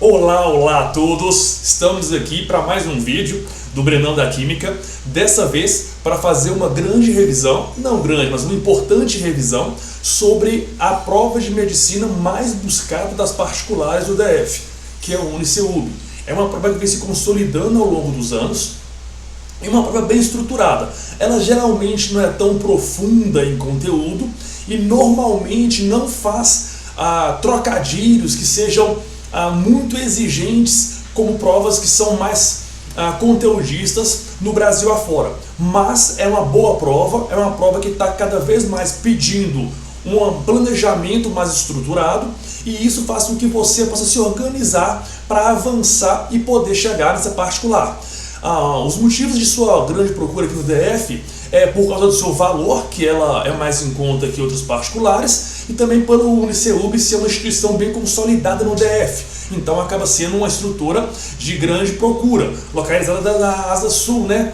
Olá, olá a todos! Estamos aqui para mais um vídeo do Brenão da Química, dessa vez para fazer uma grande revisão, não grande, mas uma importante revisão sobre a prova de medicina mais buscada das particulares do DF, que é o UniCeub. É uma prova que vem se consolidando ao longo dos anos, é uma prova bem estruturada. Ela geralmente não é tão profunda em conteúdo e normalmente não faz trocadilhos que sejam muito exigentes como provas que são mais conteudistas no Brasil afora. Mas é uma boa prova, é uma prova que está cada vez mais pedindo um planejamento mais estruturado, e isso faz com que você possa se organizar para avançar e poder chegar nessa particular. Os motivos de sua grande procura aqui no DF é por causa do seu valor, que ela é mais em conta que outras particulares, e também pelo UniCeub ser uma instituição bem consolidada no DF. Então acaba sendo uma estrutura de grande procura, localizada na Asa Sul, né?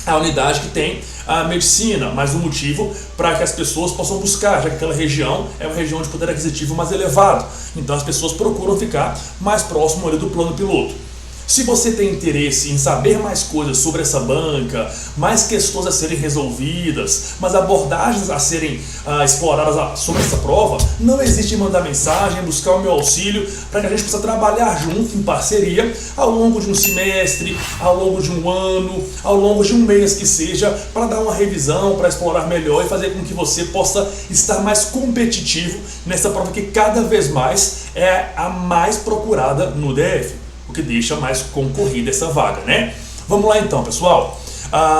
A unidade que tem a medicina, mas um motivo para que as pessoas possam buscar, já que aquela região é uma região de poder aquisitivo mais elevado. Então as pessoas procuram ficar mais próximo ali do plano piloto. Se você tem interesse em saber mais coisas sobre essa banca, mais questões a serem resolvidas, mais abordagens a serem exploradas sobre essa prova, não hesite em mandar mensagem, buscar o meu auxílio, para que a gente possa trabalhar junto, em parceria, ao longo de um semestre, ao longo de um ano, ao longo de um mês que seja, para dar uma revisão, para explorar melhor e fazer com que você possa estar mais competitivo nessa prova que cada vez mais é a mais procurada no DF. O que deixa mais concorrida essa vaga, né? Vamos lá então, pessoal.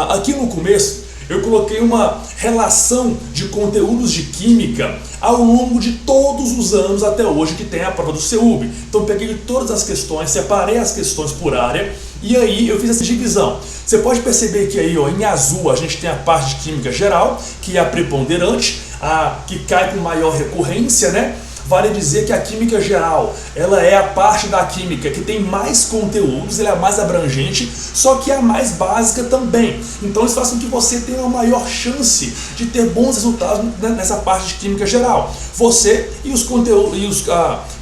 Aqui no começo eu coloquei uma relação de conteúdos de química ao longo de todos os anos até hoje que tem a prova do CEUB. Então peguei todas as questões, separei as questões por área e aí eu fiz essa divisão. Você pode perceber que aí, ó, em azul a gente tem a parte de química geral, que é a preponderante, a que cai com maior recorrência, né? Vale dizer que a química geral, ela é a parte da química que tem mais conteúdos, ela é a mais abrangente, só que é a mais básica também. Então isso faz com que você tenha uma maior chance de ter bons resultados nessa parte de química geral. Você e os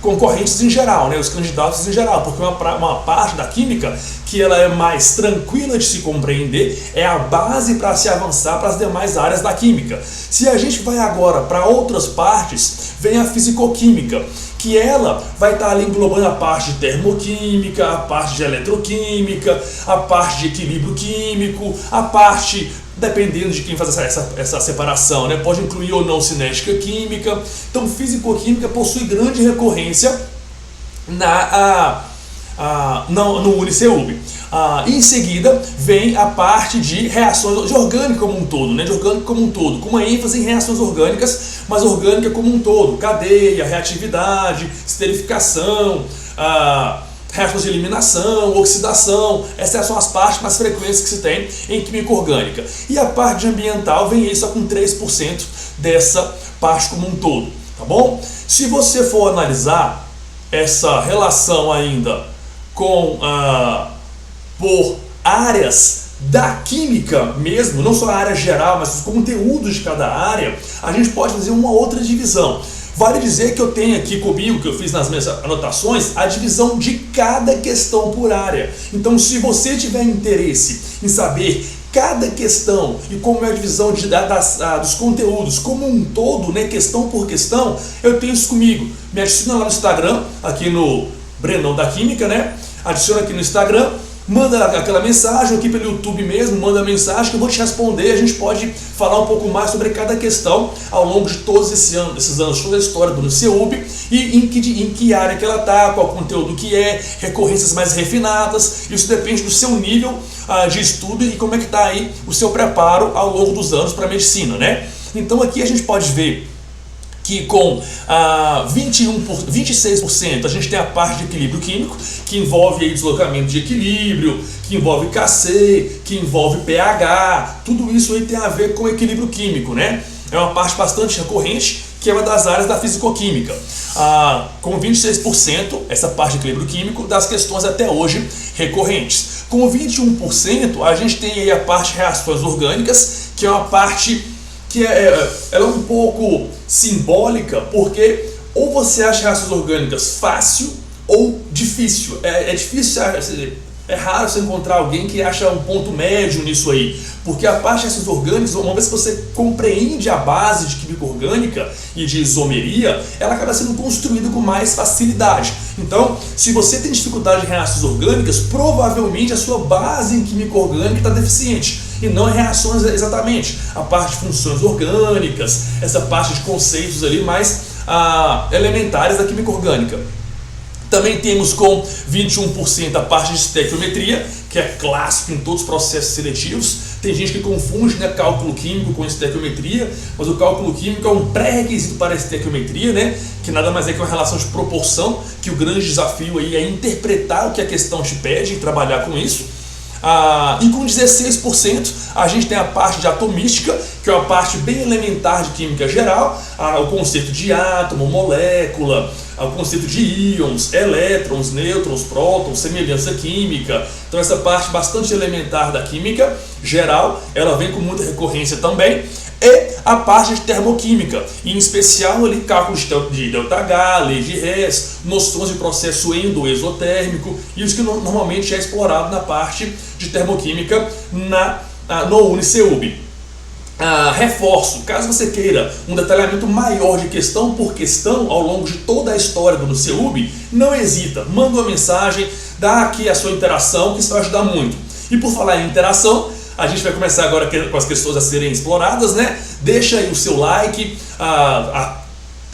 concorrentes em geral, né, os candidatos em geral, porque uma parte da química que ela é mais tranquila de se compreender, é a base para se avançar para as demais áreas da química. Se a gente vai agora para outras partes, vem a fisicoquímica, que ela vai estar ali englobando a parte de termoquímica, a parte de eletroquímica, a parte de equilíbrio químico, a parte, dependendo de quem faz essa separação, né, pode incluir ou não cinética química. Então fisicoquímica possui grande recorrência no UniCeub. Em seguida vem a parte de reações de orgânica como um todo, né? De orgânico como um todo, com uma ênfase em reações orgânicas, mas orgânica como um todo, cadeia, reatividade, esterificação, reações de eliminação, oxidação. Essas são as partes mais frequentes que se tem em química orgânica. E a parte ambiental vem aí só com 3% dessa parte como um todo, tá bom? Se você for analisar essa relação ainda com por áreas da química mesmo, não só a área geral, mas os conteúdos de cada área, a gente pode fazer uma outra divisão. Vale dizer que eu tenho aqui comigo, que eu fiz nas minhas anotações, a divisão de cada questão por área. Então, se você tiver interesse em saber cada questão e como é a divisão dos conteúdos como um todo, né, questão por questão, eu tenho isso comigo. Me adiciona lá no Instagram, aqui no Brenão da Química, né? Adiciona aqui no Instagram, manda aquela mensagem, aqui pelo YouTube mesmo, manda a mensagem que eu vou te responder. A gente pode falar um pouco mais sobre cada questão ao longo de todos esses anos, toda a história do UniCeub e em que área que ela está, qual conteúdo que é, recorrências mais refinadas. Isso depende do seu nível de estudo e como é que está aí o seu preparo ao longo dos anos para a medicina, né? Então aqui a gente pode ver que com 26% a gente tem a parte de equilíbrio químico, que envolve aí deslocamento de equilíbrio, que envolve Kc, que envolve pH, tudo isso aí tem a ver com equilíbrio químico, né? É uma parte bastante recorrente, que é uma das áreas da fisicoquímica. Com 26%, essa parte de equilíbrio químico, das questões até hoje recorrentes. Com 21%, a gente tem aí a parte de reações orgânicas, que é uma parte que ela é um pouco simbólica, porque ou você acha reações orgânicas fácil, ou difícil. É difícil, é raro você encontrar alguém que acha um ponto médio nisso aí, porque a parte de ácidos orgânicos, uma vez que você compreende a base de química orgânica e de isomeria, ela acaba sendo construída com mais facilidade. Então, se você tem dificuldade em reações orgânicas, provavelmente a sua base em química orgânica está deficiente, e não em reações exatamente. A parte de funções orgânicas, essa parte de conceitos ali mais elementares da química orgânica. Também temos com 21% a parte de estequiometria, que é clássico em todos os processos seletivos. Tem gente que confunde, né, cálculo químico com estequiometria, mas o cálculo químico é um pré-requisito para a estequiometria, né, que nada mais é que uma relação de proporção, que o grande desafio aí é interpretar o que a questão te pede e trabalhar com isso. E com 16% a gente tem a parte de atomística, que é uma parte bem elementar de química geral, o conceito de átomo, molécula, o conceito de íons, elétrons, nêutrons, prótons, semelhança química. Então essa parte bastante elementar da química geral, ela vem com muita recorrência também. E a parte de termoquímica, em especial ali cálculos de ΔH, lei de Hess, noções de processo endo-exotérmico, e isso que normalmente é explorado na parte de termoquímica no UniCeub. Reforço, caso você queira um detalhamento maior de questão por questão ao longo de toda a história do UniCeub, não hesita, manda uma mensagem, dá aqui a sua interação, que isso vai ajudar muito. E por falar em interação, a gente vai começar agora com as questões a serem exploradas, né? Deixa aí o seu like,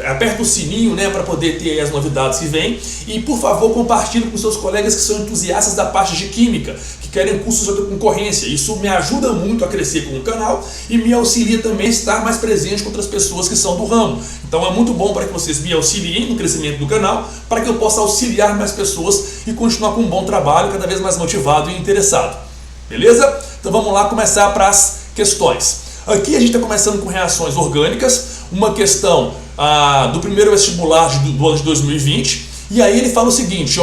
aperta o sininho, né, para poder ter aí as novidades que vêm, e por favor compartilhe com seus colegas que são entusiastas da parte de química, que querem cursos de concorrência. Isso me ajuda muito a crescer com o canal e me auxilia também a estar mais presente com outras pessoas que são do ramo. Então é muito bom para que vocês me auxiliem no crescimento do canal, para que eu possa auxiliar mais pessoas e continuar com um bom trabalho, cada vez mais motivado e interessado. Beleza? Então vamos lá começar para as questões. Aqui a gente está começando com reações orgânicas, uma questão do primeiro vestibular do ano de 2020, e aí ele fala o seguinte,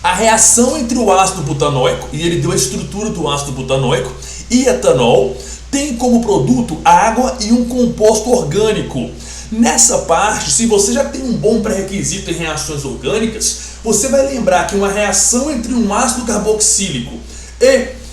a reação entre o ácido butanoico, e ele deu a estrutura do ácido butanoico, e etanol, tem como produto água e um composto orgânico. Nessa parte, se você já tem um bom pré-requisito em reações orgânicas, você vai lembrar que uma reação entre um ácido carboxílico e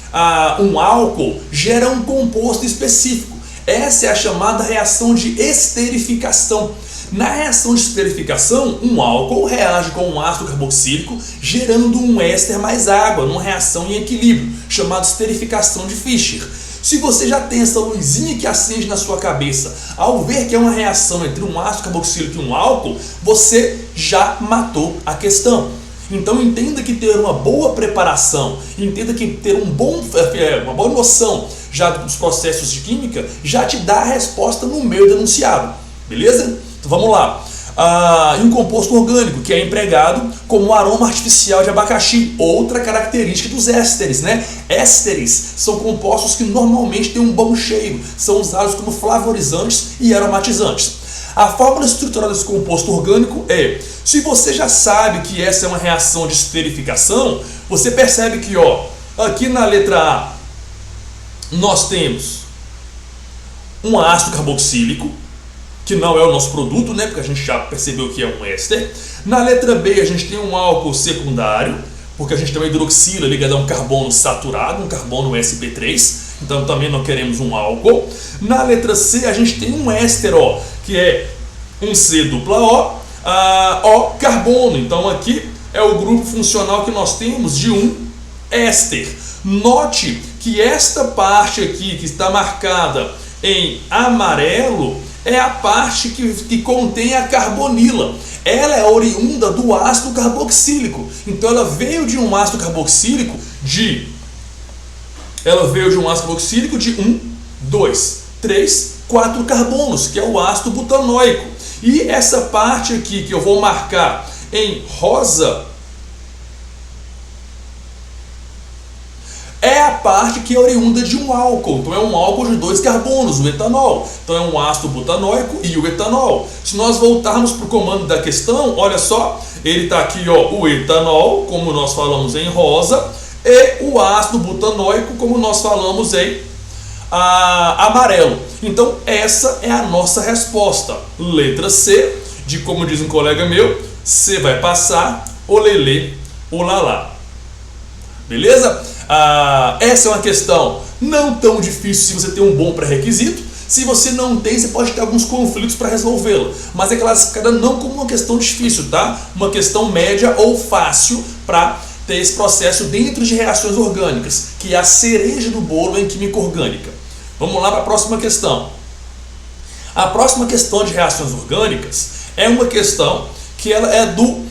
um álcool gera um composto específico. Essa é a chamada reação de esterificação. Na reação de esterificação, um álcool reage com um ácido carboxílico, gerando um éster mais água, numa reação em equilíbrio, chamada esterificação de Fischer. Se você já tem essa luzinha que acende na sua cabeça ao ver que é uma reação entre um ácido carboxílico e um álcool, você já matou a questão. Então entenda que ter uma boa preparação, entenda que ter uma boa noção já dos processos de química já te dá a resposta no meio do enunciado, beleza? Então vamos lá. E um composto orgânico que é empregado como aroma artificial de abacaxi, outra característica dos ésteres, né? Ésteres são compostos que normalmente têm um bom cheiro, são usados como flavorizantes e aromatizantes. A fórmula estrutural desse composto orgânico é, se você já sabe que essa é uma reação de esterificação, você percebe que aqui na letra A nós temos um ácido carboxílico, que não é o nosso produto, né, porque a gente já percebeu que é um éster. Na letra B a gente tem um álcool secundário, porque a gente tem uma hidroxila ligada a um carbono saturado, um carbono sp3, então também não queremos um álcool. Na letra C a gente tem um éster, que é um C dupla O, carbono. Então aqui é o grupo funcional que nós temos de um éster. Note que esta parte aqui que está marcada em amarelo é a parte que contém a carbonila. Ela é oriunda do ácido carboxílico. Então ela veio de um ácido carboxílico de 1, 2, 3, 4 carbonos, que é o ácido butanoico. E essa parte aqui que eu vou marcar em rosa é a parte que é oriunda de um álcool. Então é um álcool de 2 carbonos, o etanol. Então é um ácido butanoico e o etanol. Se nós voltarmos para o comando da questão, olha só, ele está aqui, o etanol, como nós falamos em rosa, e o ácido butanoico, como nós falamos em amarelo. Então essa é a nossa resposta. Letra C, como diz um colega meu, C vai passar, olelê, olalá. Beleza? Essa é uma questão não tão difícil se você tem um bom pré-requisito. Se você não tem, você pode ter alguns conflitos para resolvê-la. Mas é classificada não como uma questão difícil, tá? Uma questão média ou fácil para ter esse processo dentro de reações orgânicas, que é a cereja do bolo em química orgânica. Vamos lá para a próxima questão. A próxima questão de reações orgânicas é uma questão que ela é do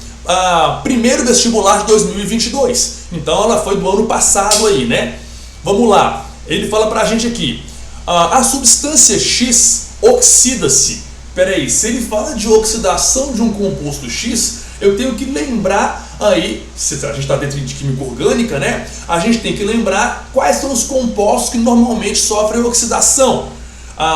primeiro vestibular de 2022. Então ela foi do ano passado aí, né? Vamos lá. Ele fala pra gente aqui. A substância X oxida-se. Peraí, se ele fala de oxidação de um composto X, eu tenho que lembrar aí, se a gente está dentro de química orgânica, né? A gente tem que lembrar quais são os compostos que normalmente sofrem oxidação.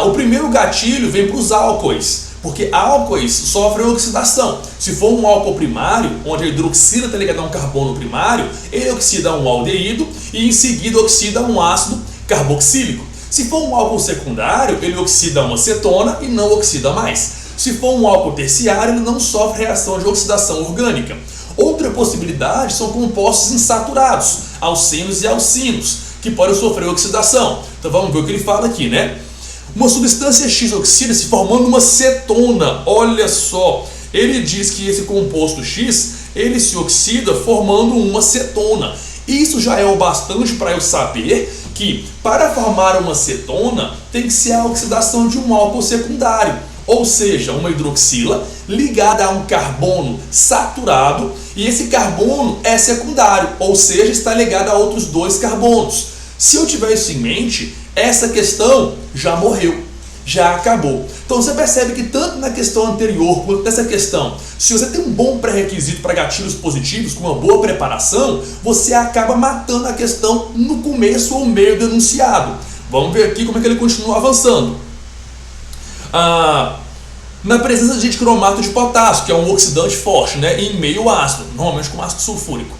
O primeiro gatilho vem para os álcoois, porque álcoois sofrem oxidação. Se for um álcool primário, onde a hidroxila está ligada a um carbono primário, ele oxida um aldeído e em seguida oxida um ácido carboxílico. Se for um álcool secundário, ele oxida uma cetona e não oxida mais. Se for um álcool terciário, ele não sofre reação de oxidação orgânica. Outra possibilidade são compostos insaturados, alcenos e alcinos, que podem sofrer oxidação. Então vamos ver o que ele fala aqui, né? Uma substância X oxida-se formando uma cetona. Olha só, ele diz que esse composto X, ele se oxida formando uma cetona. Isso já é o bastante para eu saber que para formar uma cetona tem que ser a oxidação de um álcool secundário, ou seja, uma hidroxila ligada a um carbono saturado, e esse carbono é secundário, ou seja, está ligado a outros dois carbonos. Se eu tiver isso em mente, essa questão já morreu, já acabou. Então você percebe que tanto na questão anterior quanto nessa questão, se você tem um bom pré-requisito para gatilhos positivos, com uma boa preparação, você acaba matando a questão no começo ou meio do enunciado. Vamos ver aqui como é que ele continua avançando. Na presença de cromato de potássio, que é um oxidante forte, né, em meio ácido, normalmente com ácido sulfúrico.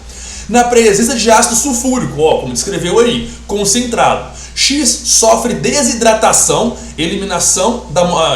Na presença de ácido sulfúrico, ó, como descreveu aí, concentrado, X sofre desidratação, eliminação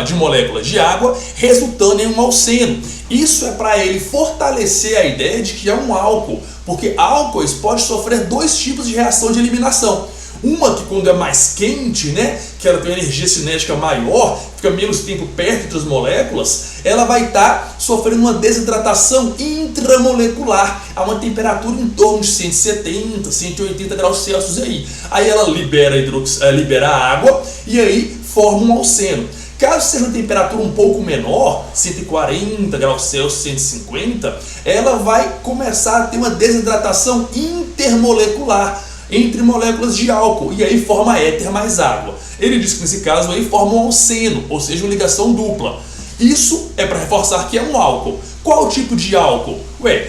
de moléculas de água, resultando em um alceno. Isso é para ele fortalecer a ideia de que é um álcool, porque álcoois podem sofrer dois tipos de reação de eliminação. Uma que quando é mais quente, né, que ela tem uma energia cinética maior, fica menos tempo perto das moléculas, ela vai estar sofrendo uma desidratação intramolecular a uma temperatura em torno de 170, 180 graus Celsius aí. Aí ela libera a água e aí forma um alceno. Caso seja uma temperatura um pouco menor, 140 graus Celsius, 150, ela vai começar a ter uma desidratação intermolecular entre moléculas de álcool, e aí forma éter mais água. Ele diz que nesse caso aí forma um alceno, ou seja, uma ligação dupla. Isso é para reforçar que é um álcool. Qual tipo de álcool?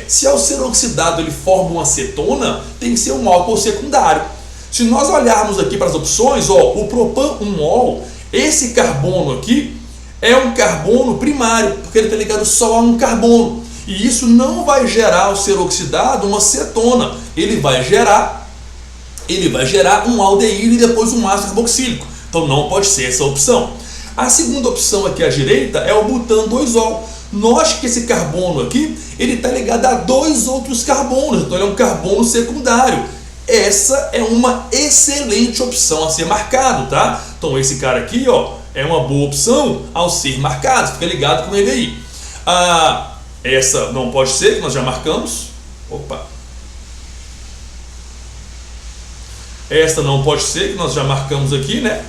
Se ao ser oxidado ele forma uma cetona, tem que ser um álcool secundário. Se nós olharmos aqui para as opções, ó, o propan-1-ol, esse carbono aqui é um carbono primário, porque ele está ligado só a um carbono. E isso não vai gerar, ao ser oxidado, uma cetona. Ele vai gerar um aldeído e depois um ácido carboxílico. Então não pode ser essa opção. A segunda opção aqui à direita é o butan-2-ol. Note que esse carbono aqui, ele está ligado a dois outros carbonos, então ele é um carbono secundário. Essa é uma excelente opção a ser marcado, tá? Então esse cara aqui, ó, é uma boa opção ao ser marcado, fica ligado com ele aí. Essa não pode ser, que nós já marcamos. Esta não pode ser, que nós já marcamos aqui, né?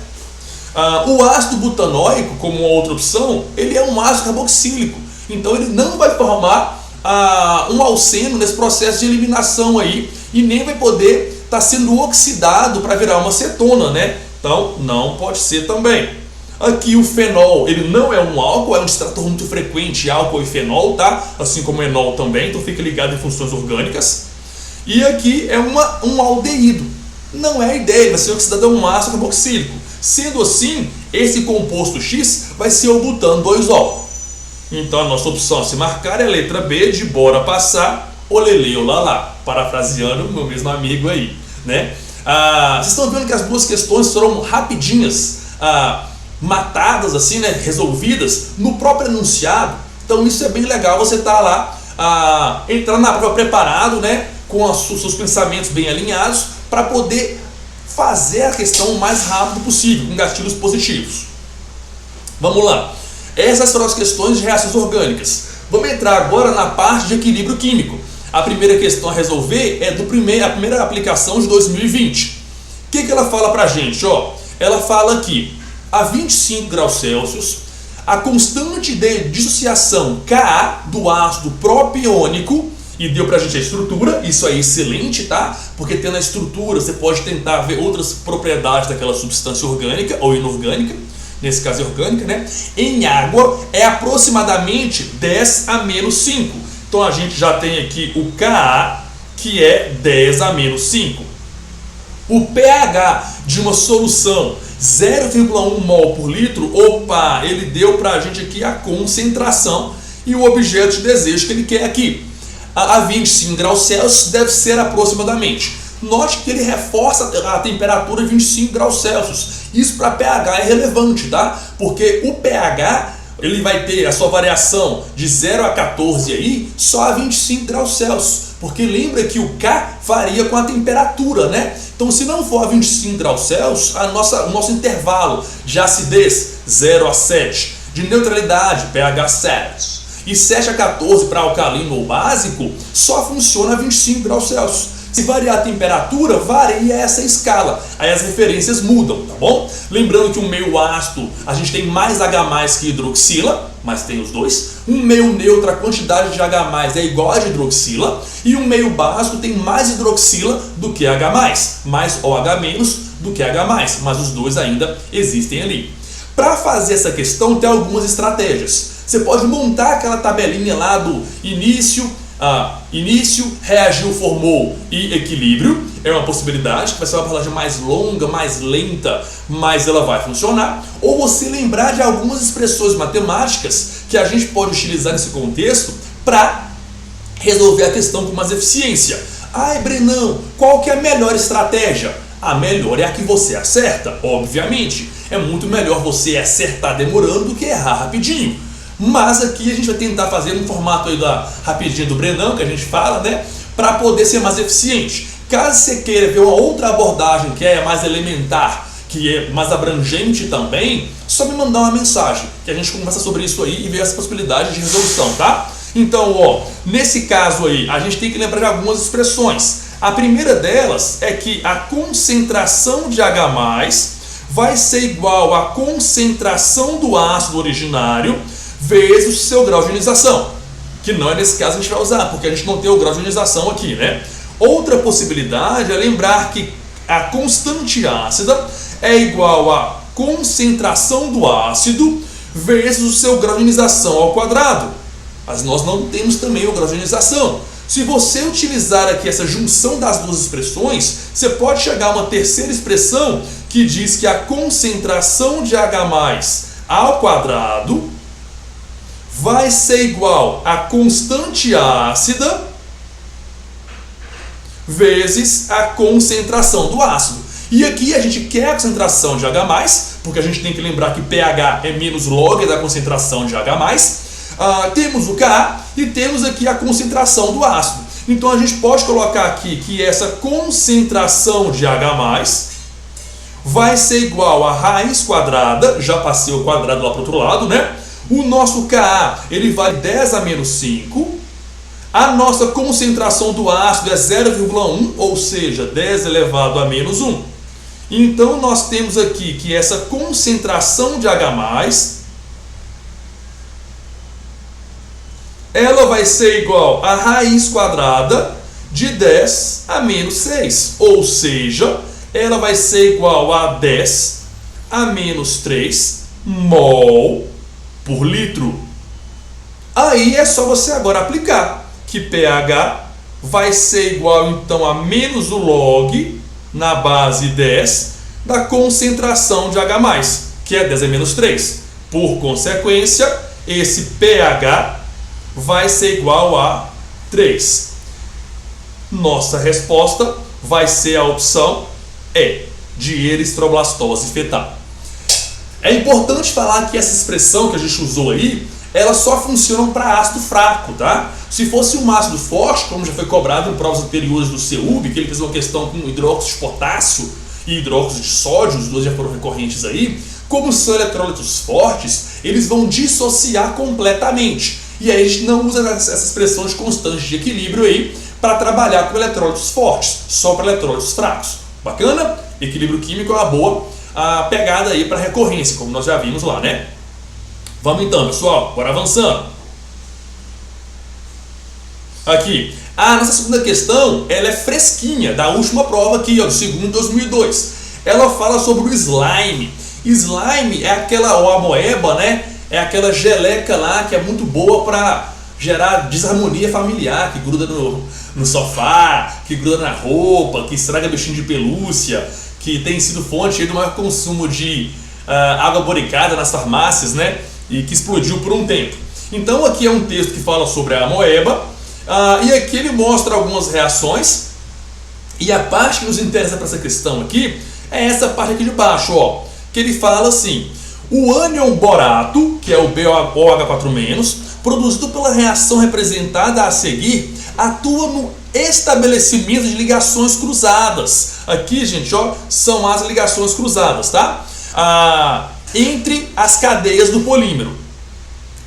O ácido butanóico, como uma outra opção, ele é um ácido carboxílico. Então ele não vai formar um alceno nesse processo de eliminação aí e nem vai poder estar sendo oxidado para virar uma cetona, né? Então não pode ser também. Aqui o fenol, ele não é um álcool, é um distrator muito frequente, álcool e fenol, tá? Assim como o enol também, então fica ligado em funções orgânicas. E aqui é um aldeído. Não é a ideia, ele vai ser oxidado a um ácido carboxílico. Sendo assim, esse composto X vai ser o butan-2-ol. Então a nossa opção a se marcar é a letra B de bora passar, olelê, olalá. Parafraseando o meu mesmo amigo aí, né? Vocês estão vendo que as duas questões foram rapidinhas, matadas assim, né? Resolvidas no próprio enunciado. Então isso é bem legal, você tá lá entrar na prova preparado, né, com os seus pensamentos bem alinhados, para poder fazer a questão o mais rápido possível, com gatilhos positivos. Vamos lá. Essas foram as questões de reações orgânicas. Vamos entrar agora na parte de equilíbrio químico. A primeira questão a resolver é a primeira aplicação de 2020. O que ela fala pra gente? Ela fala que a 25 graus Celsius, a constante de dissociação Ka do ácido propiônico, e deu pra gente a estrutura, isso é excelente, tá? Porque tendo a estrutura você pode tentar ver outras propriedades daquela substância orgânica ou inorgânica, nesse caso é orgânica, né? Em água é aproximadamente 10 a menos 5. Então a gente já tem aqui o Ka, que é 10 a menos 5. O pH de uma solução 0,1 mol por litro, ele deu para a gente aqui a concentração e o objeto de desejo que ele quer aqui. A 25 graus Celsius deve ser aproximadamente. Note que ele reforça a temperatura 25 graus Celsius. Isso para pH é relevante, tá? Porque o pH ele vai ter a sua variação de 0 a 14 aí só a 25 graus Celsius. Porque lembra que o K varia com a temperatura, né? Então, se não for a 25 graus Celsius, o nosso intervalo de acidez 0 a 7, de neutralidade pH 7 e 7 a 14 para alcalino ou básico, só funciona a 25 graus Celsius. Se variar a temperatura, varia essa escala. Aí as referências mudam, tá bom? Lembrando que um meio ácido, a gente tem mais H+ que hidroxila, mas tem os dois. Um meio neutro, a quantidade de H+ é igual a de hidroxila. E um meio básico tem mais hidroxila do que H+, mais OH- do que H+, mas os dois ainda existem ali. Para fazer essa questão, tem algumas estratégias. Você pode montar aquela tabelinha lá do início, reagiu, formou e equilíbrio. É uma possibilidade, que vai ser uma palavra mais longa, mais lenta, mas ela vai funcionar. Ou você lembrar de algumas expressões matemáticas que a gente pode utilizar nesse contexto para resolver a questão com mais eficiência. Brenão, qual que é a melhor estratégia? A melhor é a que você acerta, obviamente. É muito melhor você acertar demorando do que errar rapidinho. Mas aqui a gente vai tentar fazer um formato aí da rapidinha do Brenão, que a gente fala, né? Para poder ser mais eficiente. Caso você queira ver uma outra abordagem que é mais elementar, que é mais abrangente também, só me mandar uma mensagem, que a gente conversa sobre isso aí e vê essa possibilidade de resolução, tá? Então, nesse caso aí, a gente tem que lembrar de algumas expressões. A primeira delas é que a concentração de H+ vai ser igual à concentração do ácido originário vezes o seu grau de ionização, que não é nesse caso que a gente vai usar, porque a gente não tem o grau de ionização aqui, né? Outra possibilidade é lembrar que a constante ácida é igual à concentração do ácido vezes o seu grau de ionização ao quadrado. Mas nós não temos também o grau de ionização. Se você utilizar aqui essa junção das duas expressões, você pode chegar a uma terceira expressão que diz que a concentração de H+ ao quadrado vai ser igual a constante ácida vezes a concentração do ácido. E aqui a gente quer a concentração de H+, porque a gente tem que lembrar que pH é menos log da concentração de H+. Temos o Ka e temos aqui a concentração do ácido. Então a gente pode colocar aqui que essa concentração de H+ vai ser igual a raiz quadrada, já passei o quadrado lá para o outro lado, né? O nosso Ka, ele vale 10 a menos 5. A nossa concentração do ácido é 0,1, ou seja, 10 elevado a menos 1. Então, nós temos aqui que essa concentração de H+, ela vai ser igual a raiz quadrada de 10 a menos 6. Ou seja, ela vai ser igual a 10 a menos 3 mol por litro. Aí é só você agora aplicar que pH vai ser igual então a menos o log na base 10 da concentração de H+, que é 10 a menos 3. Por consequência, esse pH vai ser igual a 3. Nossa resposta vai ser a opção E, de eritroblastose fetal. É importante falar que essa expressão que a gente usou aí elas só funcionam para ácido fraco, tá? Se fosse um ácido forte, como já foi cobrado em provas anteriores do CEUB, que ele fez uma questão com hidróxido de potássio e hidróxido de sódio, os dois já foram recorrentes aí, como são eletrólitos fortes, eles vão dissociar completamente. E aí a gente não usa essa expressão de constante de equilíbrio aí para trabalhar com eletrólitos fortes, só para eletrólitos fracos. Bacana? Equilíbrio químico é uma boa pegada aí para recorrência, como nós já vimos lá, né? Vamos então, pessoal, bora avançando. Aqui, a nossa segunda questão, ela é fresquinha, da última prova aqui, ó, do segundo 2002. Ela fala sobre o slime. Slime é aquela, ou amoeba, né? É aquela geleca lá que é muito boa para gerar desarmonia familiar, que gruda no sofá, que gruda na roupa, que estraga bichinho de pelúcia, que tem sido fonte do maior consumo de água boricada nas farmácias, né? E que explodiu por um tempo. Então aqui é um texto que fala sobre a amoeba, e aqui ele mostra algumas reações, e a parte que nos interessa para essa questão aqui é essa parte aqui de baixo, ó, que ele fala assim: o ânion borato, que é o BOH4-, produzido pela reação representada a seguir, atua no estabelecimento de ligações cruzadas. Aqui, gente, ó, são as ligações cruzadas, tá? Entre as cadeias do polímero.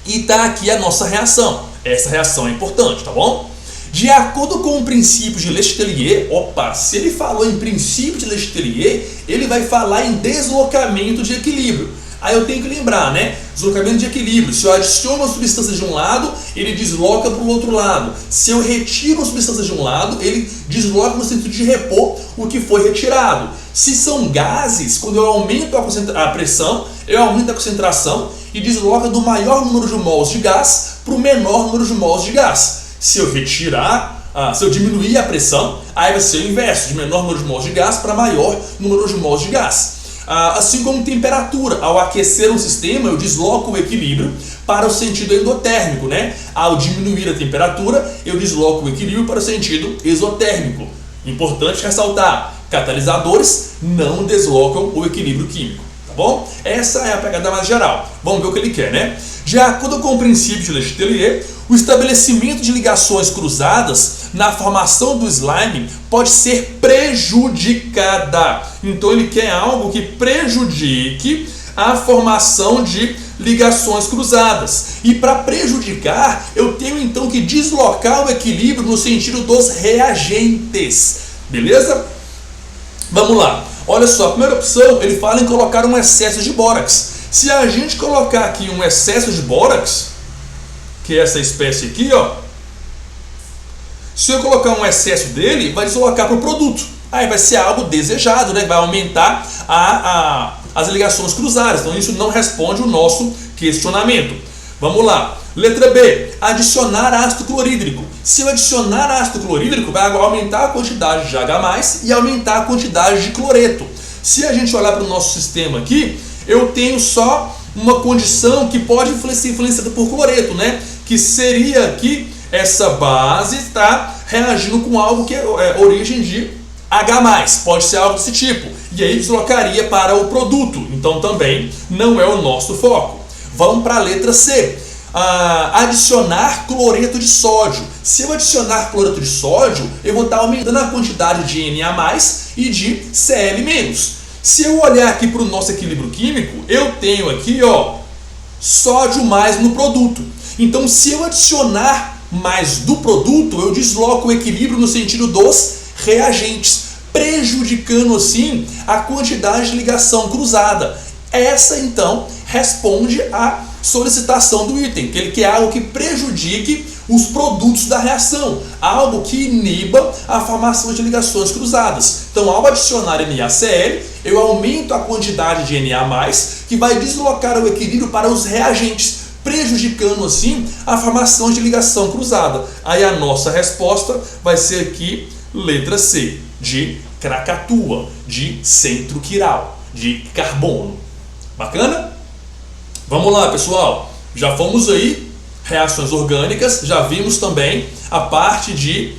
E tá aqui a nossa reação. Essa reação é importante, tá bom? De acordo com o princípio de Le Chatelier, se ele falou em princípio de Le Chatelier, ele vai falar em deslocamento de equilíbrio. Aí eu tenho que lembrar, né? Deslocamento de equilíbrio. Se eu adiciono uma substância de um lado, ele desloca para o outro lado. Se eu retiro uma substância de um lado, ele desloca no sentido de repor o que foi retirado. Se são gases, quando eu aumento a pressão, eu aumento a concentração e desloca do maior número de mols de gás para o menor número de mols de gás. Se eu retirar, se eu diminuir a pressão, aí vai ser o inverso, de menor número de mols de gás para maior número de mols de gás. Assim como temperatura, ao aquecer um sistema, eu desloco o equilíbrio para o sentido endotérmico, né? Ao diminuir a temperatura, eu desloco o equilíbrio para o sentido exotérmico. Importante ressaltar, catalisadores não deslocam o equilíbrio químico, tá bom? Essa é a pegada mais geral. Vamos ver o que ele quer, né? De acordo com o princípio de Le Chatelier, o estabelecimento de ligações cruzadas na formação do slime pode ser prejudicada. Então ele quer algo que prejudique a formação de ligações cruzadas. E para prejudicar, eu tenho então que deslocar o equilíbrio no sentido dos reagentes. Beleza? Vamos lá. Olha só, a primeira opção, ele fala em colocar um excesso de bórax. Se a gente colocar aqui um excesso de bórax, que é essa espécie aqui, ó, se eu colocar um excesso dele, vai deslocar para o produto. Aí vai ser algo desejado, né? Vai aumentar as ligações cruzadas. Então isso não responde o nosso questionamento. Vamos lá. Letra B. Adicionar ácido clorídrico. Se eu adicionar ácido clorídrico, vai aumentar a quantidade de H+, e aumentar a quantidade de cloreto. Se a gente olhar para o nosso sistema aqui, eu tenho só uma condição que pode ser influenciada por cloreto, né? Que seria aqui essa base está reagindo com algo que é origem de H+, pode ser algo desse tipo, e aí deslocaria para o produto. Então também não é o nosso foco. Vamos para a letra C. Adicionar cloreto de sódio. Se eu adicionar cloreto de sódio, eu vou estar aumentando a quantidade de Na+ e de Cl-. Se eu olhar aqui para o nosso equilíbrio químico, eu tenho aqui, ó, sódio mais no produto. Então, se eu adicionar mais do produto, eu desloco o equilíbrio no sentido dos reagentes, prejudicando assim a quantidade de ligação cruzada. Essa, então, responde à solicitação do item, que ele quer algo que prejudique os produtos da reação, algo que iniba a formação de ligações cruzadas. Então, ao adicionar NaCl, eu aumento a quantidade de Na+, que vai deslocar o equilíbrio para os reagentes, prejudicando assim a formação de ligação cruzada. Aí a nossa resposta vai ser aqui, letra C, de Krakatoa, de centro quiral, de carbono. Bacana? Vamos lá, pessoal. Já fomos aí, reações orgânicas, já vimos também a parte de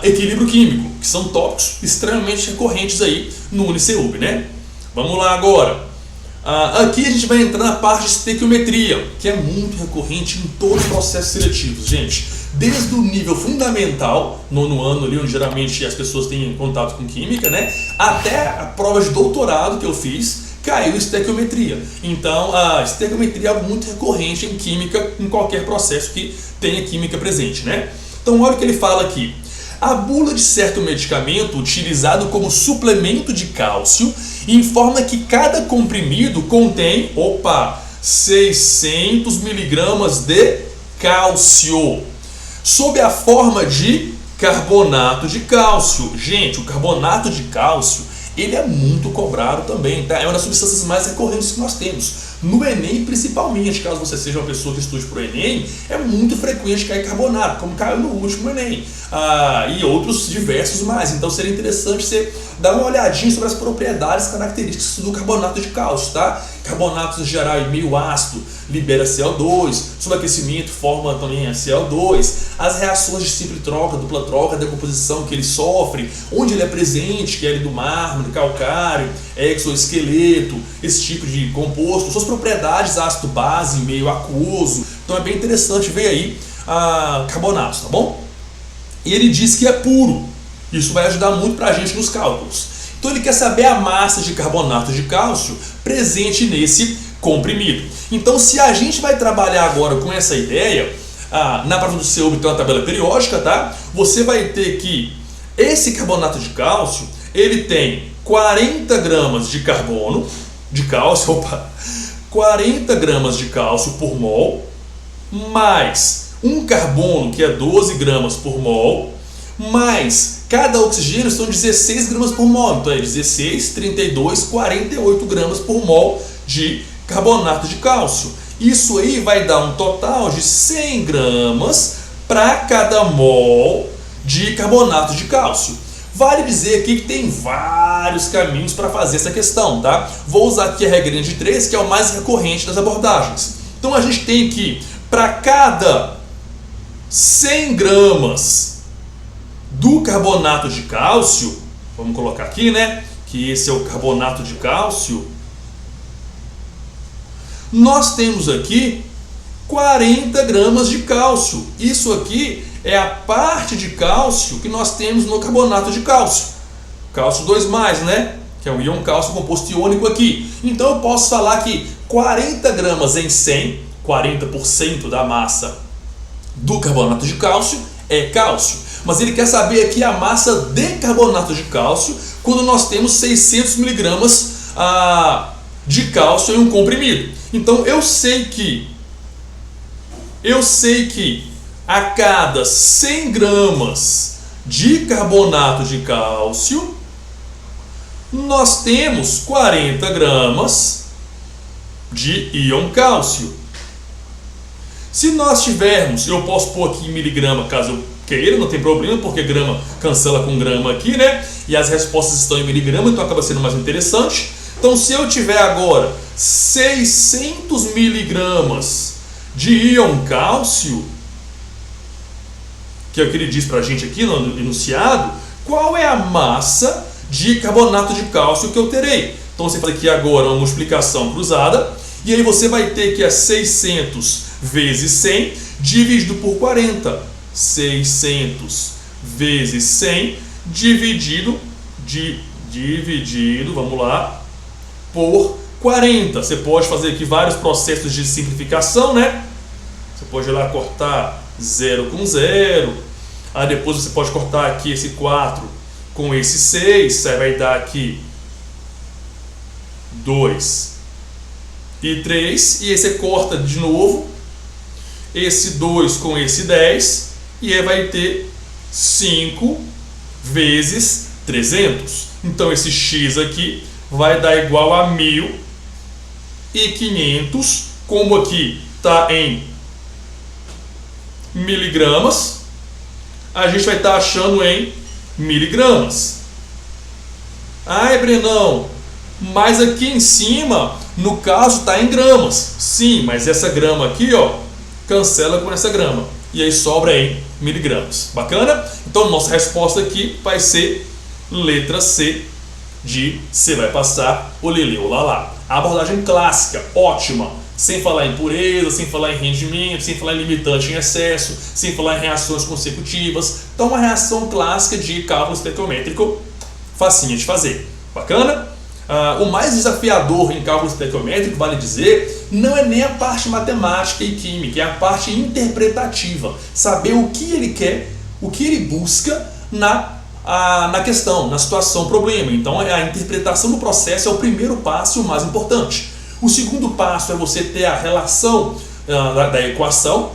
equilíbrio químico, que são tópicos extremamente recorrentes aí no UniCeUB, né? Vamos lá agora. Aqui a gente vai entrar na parte de estequiometria, que é muito recorrente em todos os processos seletivos, gente. Desde o nível fundamental, nono ano ali, onde geralmente as pessoas têm contato com química, né? Até a prova de doutorado que eu fiz, caiu estequiometria. Então, a estequiometria é muito recorrente em química, em qualquer processo que tenha química presente, né? Então, olha o que ele fala aqui. A bula de certo medicamento utilizado como suplemento de cálcio informa que cada comprimido contém, 600 miligramas de cálcio, sob a forma de carbonato de cálcio. Gente, o carbonato de cálcio, ele é muito cobrado também, tá? É uma das substâncias mais recorrentes que nós temos. No Enem, principalmente, caso você seja uma pessoa que estude para o Enem, é muito frequente cair carbonato, como caiu no último Enem, e outros diversos mais. Então seria interessante você dar uma olhadinha sobre as propriedades características do carbonato de cálcio, tá? Carbonato em geral é meio ácido, libera CO2, sob aquecimento forma também a CO2, as reações de simples troca, dupla troca, decomposição que ele sofre, onde ele é presente, que é ali do mármore, calcário, exoesqueleto, esse tipo de composto, suas propriedades ácido-base, meio aquoso. Então é bem interessante ver aí carbonatos, tá bom? E ele diz que é puro. Isso vai ajudar muito pra gente nos cálculos. Então ele quer saber a massa de carbonato de cálcio presente nesse comprimido. Então se a gente vai trabalhar agora com essa ideia, na prova do CEUB tem uma tabela periódica, tá? Você vai ter que esse carbonato de cálcio, ele tem 40 gramas de carbono, de cálcio, 40 gramas de cálcio por mol, mais um carbono que é 12 gramas por mol, mais cada oxigênio são 16 gramas por mol, então é 16, 32, 48 gramas por mol de carbonato de cálcio. Isso aí vai dar um total de 100 gramas para cada mol de carbonato de cálcio. Vale dizer aqui que tem vários caminhos para fazer essa questão, tá? Vou usar aqui a regrinha de 3, que é o mais recorrente das abordagens. Então a gente tem que, para cada 100 gramas do carbonato de cálcio, vamos colocar aqui, né? Que esse é o carbonato de cálcio. Nós temos aqui 40 gramas de cálcio. Isso aqui é a parte de cálcio que nós temos no carbonato de cálcio. Cálcio 2+, né? Que é o íon cálcio composto iônico aqui. Então eu posso falar que 40 gramas em 100, 40% da massa do carbonato de cálcio é cálcio. Mas ele quer saber aqui a massa de carbonato de cálcio quando nós temos 600 miligramas de cálcio em um comprimido. Então eu sei que a cada 100 gramas de carbonato de cálcio nós temos 40 gramas de íon cálcio. Se nós tivermos, eu posso pôr aqui em miligrama caso eu queira, não tem problema, porque grama cancela com grama aqui, né? E as respostas estão em miligrama, então acaba sendo mais interessante. Então se eu tiver agora 600 miligramas de íon cálcio, que é o que ele diz pra gente aqui no enunciado, qual é a massa de carbonato de cálcio que eu terei? Então você faz aqui agora uma multiplicação cruzada, e aí você vai ter que é 600 vezes 100 dividido por 40. 600 vezes 100 dividido, vamos lá, por 40. Você pode fazer aqui vários processos de simplificação, né? Você pode ir lá cortar 0 com 0. Aí depois você pode cortar aqui esse 4 com esse 6. Aí vai dar aqui 2 e 3. E aí você corta de novo esse 2 com esse 10. E aí vai ter 5 vezes 300. Então esse x aqui vai dar igual a 1.500. Como aqui está em miligramas, a gente vai estar achando em miligramas. Brenão, mas aqui em cima, no caso, está em gramas. Sim, mas essa grama aqui, ó, cancela com essa grama. E aí sobra em miligramas. Bacana? Então, nossa resposta aqui vai ser letra C, você vai passar o lelê ou lalá. A abordagem clássica, ótima, sem falar em pureza, sem falar em rendimento, sem falar em limitante em excesso, sem falar em reações consecutivas. Então uma reação clássica de cálculo estequiométrico, facinha de fazer. Bacana? O mais desafiador em cálculo estequiométrico, vale dizer, não é nem a parte matemática e química, é a parte interpretativa. Saber o que ele quer, o que ele busca na questão, na situação, problema. Então a interpretação do processo é o primeiro passo e o mais importante. O segundo passo é você ter a relação da equação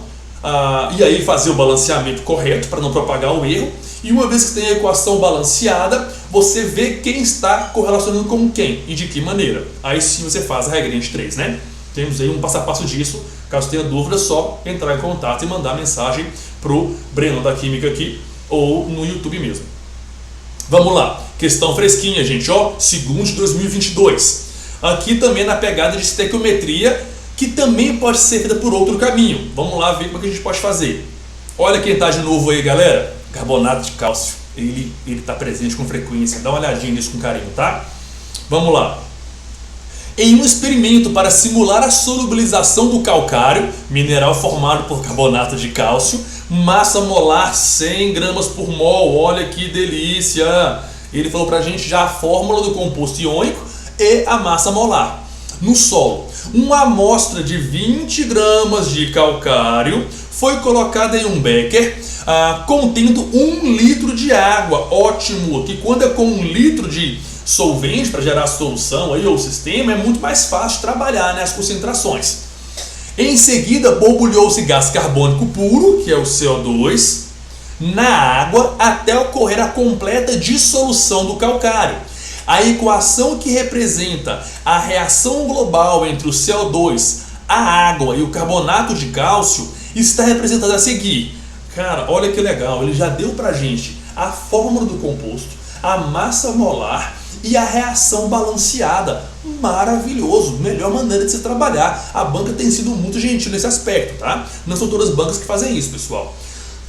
e aí fazer o balanceamento correto para não propagar o erro. E uma vez que tem a equação balanceada, você vê quem está correlacionando com quem e de que maneira. Aí sim você faz a regrinha de 3, né? Temos aí um passo a passo disso. Caso tenha dúvida, é só entrar em contato e mandar mensagem pro Breno da Química aqui ou no YouTube mesmo. Vamos lá, questão fresquinha, gente, ó, segundo de 2022. Aqui também na pegada de estequiometria, que também pode ser feita por outro caminho. Vamos lá ver como é que a gente pode fazer. Olha quem está de novo aí, galera. Carbonato de cálcio. Ele está presente com frequência. Dá uma olhadinha nisso com carinho, tá? Vamos lá. Em um experimento para simular a solubilização do calcário, mineral formado por carbonato de cálcio, massa molar 100 gramas por mol. Olha que delícia! Ele falou pra gente já a fórmula do composto iônico e a massa molar. No solo, uma amostra de 20 gramas de calcário foi colocada em um becker contendo 1 litro de água. Ótimo! Que quando é com 1 litro de solvente para gerar a solução aí, ou o sistema, é muito mais fácil de trabalhar, né, as concentrações. Em seguida, borbulhou-se gás carbônico puro, que é o CO2, na água até ocorrer a completa dissolução do calcário. A equação que representa a reação global entre o CO2, a água e o carbonato de cálcio está representada a seguir. Cara, olha que legal, ele já deu pra gente a fórmula do composto, a massa molar e a reação balanceada. Maravilhoso, melhor maneira de se trabalhar. A banca tem sido muito gentil nesse aspecto, tá? Não são todas as bancas que fazem isso, pessoal.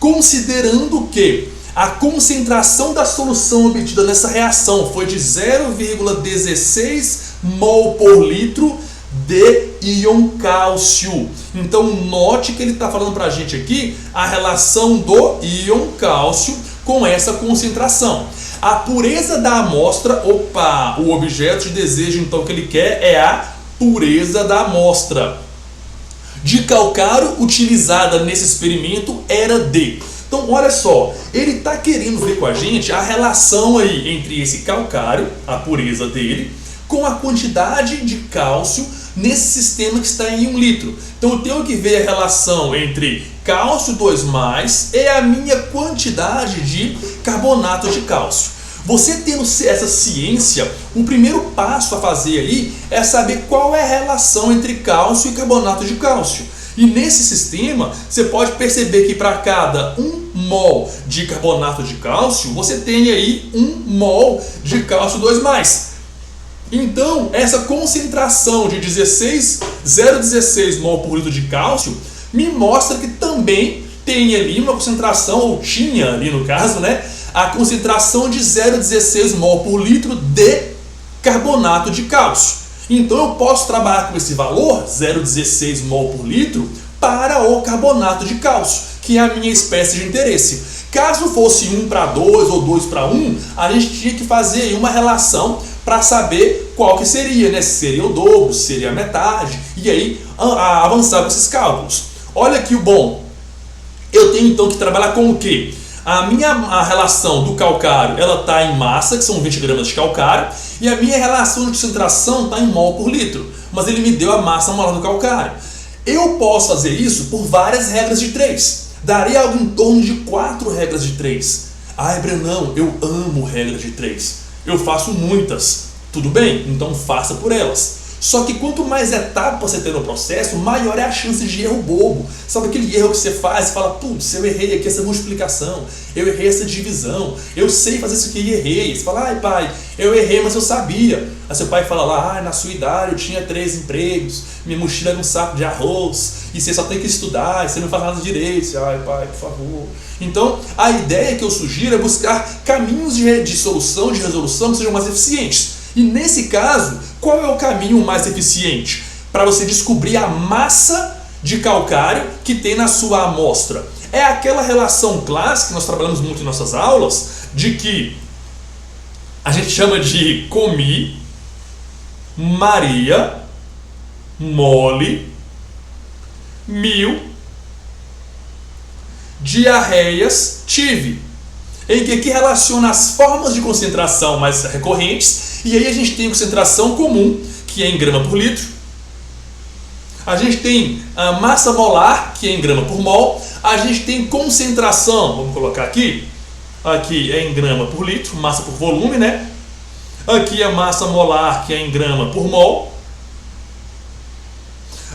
Considerando que a concentração da solução obtida nessa reação foi de 0,16 mol por litro de íon cálcio. Então note que ele está falando para a gente aqui a relação do íon cálcio com essa concentração. A pureza da amostra, o objeto de desejo então que ele quer é a pureza da amostra de calcário utilizada nesse experimento era de. Então olha só, ele está querendo ver com a gente a relação aí entre esse calcário, a pureza dele, com a quantidade de cálcio nesse sistema que está em 1 litro. Então eu tenho que ver a relação entre cálcio 2+, e a minha quantidade de carbonato de cálcio. Você tendo essa ciência, o primeiro passo a fazer aí é saber qual é a relação entre cálcio e carbonato de cálcio. E nesse sistema, você pode perceber que para cada 1 mol de carbonato de cálcio, você tem aí 1 mol de cálcio 2+. Então, essa concentração de 0,16 mol por litro de cálcio me mostra que também tem ali uma concentração, ou tinha ali no caso, né, a concentração de 0,16 mol por litro de carbonato de cálcio. Então eu posso trabalhar com esse valor, 0,16 mol por litro, para o carbonato de cálcio, que é a minha espécie de interesse. Caso fosse 1:2 ou 2:1, a gente tinha que fazer aí uma relação para saber qual que seria, né? Se seria o dobro, se seria a metade, e aí avançar com esses cálculos. Olha aqui o bom. Eu tenho então que trabalhar com o quê? A relação do calcário, ela está em massa, que são 20 gramas de calcário, e a minha relação de concentração está em mol por litro, mas ele me deu a massa molar do calcário. Eu posso fazer isso por várias regras de 3. Daria algo em torno de 4 regras de 3. Ai, Brenão, eu amo regras de 3. Eu faço muitas. Tudo bem? Então faça por elas. Só que quanto mais etapas você tem no processo, maior é a chance de erro bobo. Sabe aquele erro que você faz e fala, putz, eu errei aqui essa multiplicação, eu errei essa divisão, eu sei fazer isso aqui e errei. Você fala, ai pai, eu errei, mas eu sabia. Aí seu pai fala lá, na sua idade eu tinha 3 empregos, minha mochila era um saco de arroz, e você só tem que estudar, e você não faz nada direito. Ai pai, por favor. Então, a ideia que eu sugiro é buscar caminhos de solução, de resolução que sejam mais eficientes. E nesse caso, qual é o caminho mais eficiente? Para você descobrir a massa de calcário que tem na sua amostra. É aquela relação clássica que nós trabalhamos muito em nossas aulas, de que a gente chama de comi, Maria, mole, 1000, diarreias tive. Em que relaciona as formas de concentração mais recorrentes, e aí a gente tem concentração comum, que é em grama por litro. A gente tem a massa molar, que é em grama por mol. A gente tem concentração, vamos colocar aqui é em grama por litro, massa por volume, né? Aqui a massa molar, que é em grama por mol.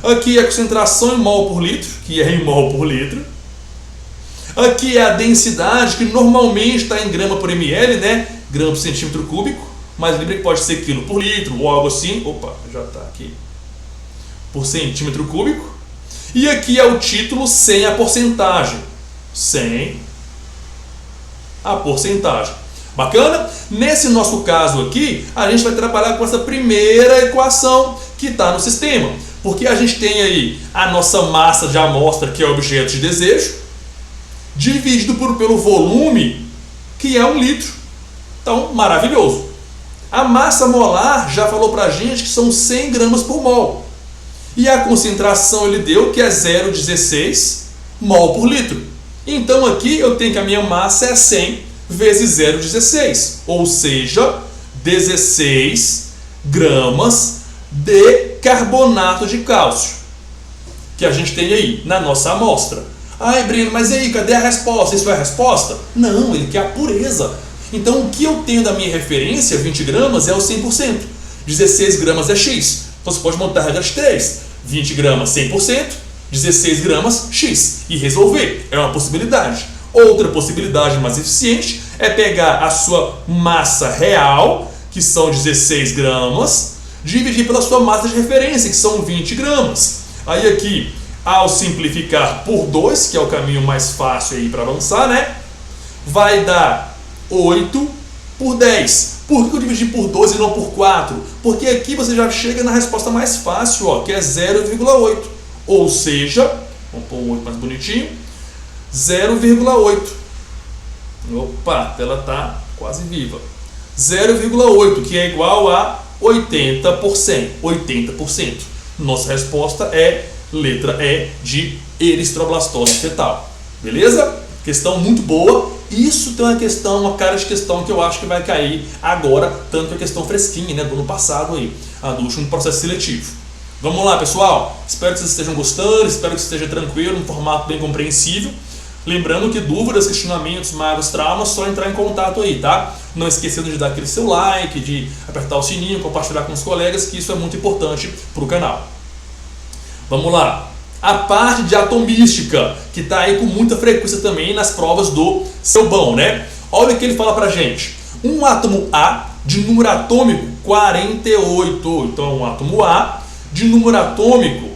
Aqui a concentração em mol por litro, que é em mol por litro. Aqui é a densidade, que normalmente está em grama por ml, né? Grama por centímetro cúbico, mas lembra que pode ser quilo por litro ou algo assim. Opa, já está aqui. Por centímetro cúbico. E aqui é o título sem a porcentagem. Sem a porcentagem. Bacana? Nesse nosso caso aqui, a gente vai trabalhar com essa primeira equação que está no sistema. Porque a gente tem aí a nossa massa de amostra, que é objeto de desejo, dividido pelo volume, que é 1 litro. Então, maravilhoso. A massa molar já falou pra gente que são 100 gramas por mol. E a concentração ele deu que é 0,16 mol por litro. Então aqui eu tenho que a minha massa é 100 vezes 0,16. Ou seja, 16 gramas de carbonato de cálcio. Que a gente tem aí na nossa amostra. Ai, Breno, mas e aí, cadê a resposta? Isso é a resposta? Não, ele quer a pureza. Então, o que eu tenho da minha referência, 20 gramas, é o 100%. 16 gramas é X. Então, você pode montar a regra de 3. 20 gramas, 100%. 16 gramas, X. E resolver. É uma possibilidade. Outra possibilidade mais eficiente é pegar a sua massa real, que são 16 gramas, dividir pela sua massa de referência, que são 20 gramas. Aí aqui, ao simplificar por 2, que é o caminho mais fácil aí para avançar, né? Vai dar 8 por 10. Por que eu dividi por 12 e não por 4? Porque aqui você já chega na resposta mais fácil, ó, que é 0,8. Ou seja, vamos pôr um 8 mais bonitinho, 0,8. Opa, a tela está quase viva. 0,8, que é igual a 80%. 80%. Nossa resposta é letra E de eritroblastose fetal. Beleza? Questão muito boa. Isso tem uma cara de questão que eu acho que vai cair agora, tanto que a questão fresquinha, né, do ano passado aí, do último processo seletivo. Vamos lá, pessoal. Espero que vocês estejam gostando, espero que esteja tranquilo, um formato bem compreensível. Lembrando que dúvidas, questionamentos, mágoas, traumas, só entrar em contato aí, tá? Não esquecendo de dar aquele seu like, de apertar o sininho, compartilhar com os colegas, que isso é muito importante para o canal. Vamos lá. A parte de atomística, que está aí com muita frequência também nas provas do Selbão, né? Olha o que ele fala pra gente. Um átomo A de número atômico 48. Então, um átomo A de número atômico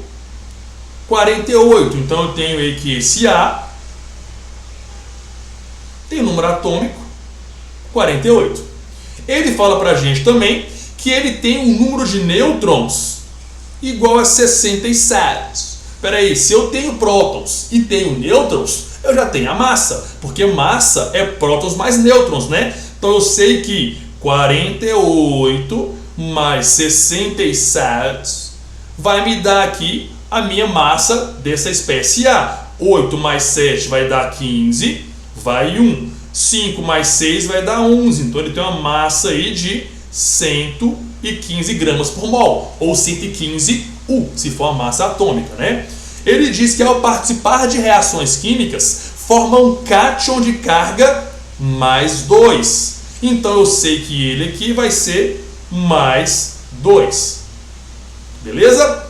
48. Então, eu tenho aí que esse A tem número atômico 48. Ele fala pra gente também que ele tem um número de nêutrons igual a 67. Espera aí, se eu tenho prótons e tenho nêutrons, eu já tenho a massa, porque massa é prótons mais nêutrons, né? Então eu sei que 48 mais 67 vai me dar aqui a minha massa dessa espécie A. 8 mais 7 vai dar 15, vai 1. 5 mais 6 vai dar 11. Então ele tem uma massa aí de 115 gramas por mol, ou 115 U, se for a massa atômica, né? Ele diz que ao participar de reações químicas, forma um cátion de carga mais 2. Então eu sei que ele aqui vai ser mais 2. beleza?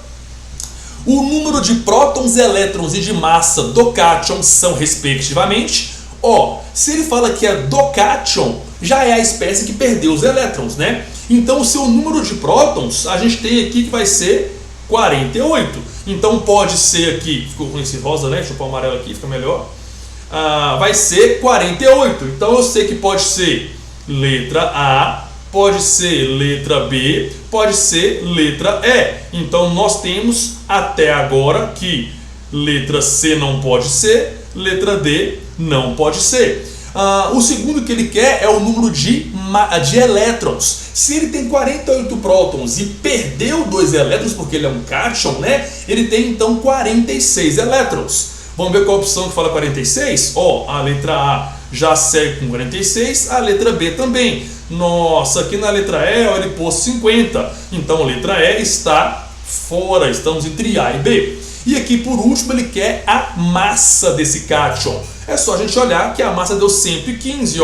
O número de prótons, elétrons e de massa do cátion são respectivamente, se ele fala que é do cátion, já é a espécie que perdeu os elétrons, né? Então o seu número de prótons, a gente tem aqui que vai ser 48. Então pode ser aqui, ficou com esse rosa, né? Deixa eu pôr o amarelo aqui, fica melhor. Vai ser 48. Então eu sei que pode ser letra A, pode ser letra B, pode ser letra E. Então nós temos até agora que letra C não pode ser, letra D não pode ser. O segundo que ele quer é o número de elétrons. Se ele tem 48 prótons e perdeu 2 elétrons, porque ele é um cátion, né? Ele tem então 46 elétrons. Vamos ver qual a opção que fala 46? A letra A já segue com 46, a letra B também. Nossa, aqui na letra E ele pôs 50. Então a letra E está fora, estamos entre A e B. E aqui por último ele quer a massa desse cátion. É só a gente olhar que a massa deu 115,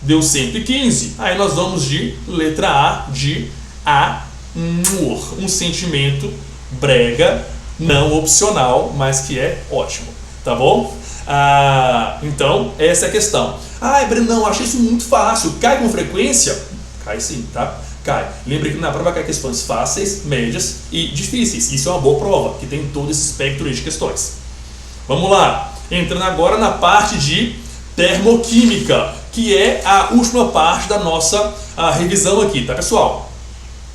Deu 115. Aí nós vamos de letra A, de amor. Um sentimento brega, não opcional, mas que é ótimo. Tá bom? Então, essa é a questão. Brenão, achei isso muito fácil. Cai com frequência? Cai sim, tá? Cai. Lembre que na prova cai questões fáceis, médias e difíceis. Isso é uma boa prova, que tem todo esse espectro de questões. Vamos lá. Entrando agora na parte de termoquímica, que é a última parte da nossa revisão aqui, tá, pessoal?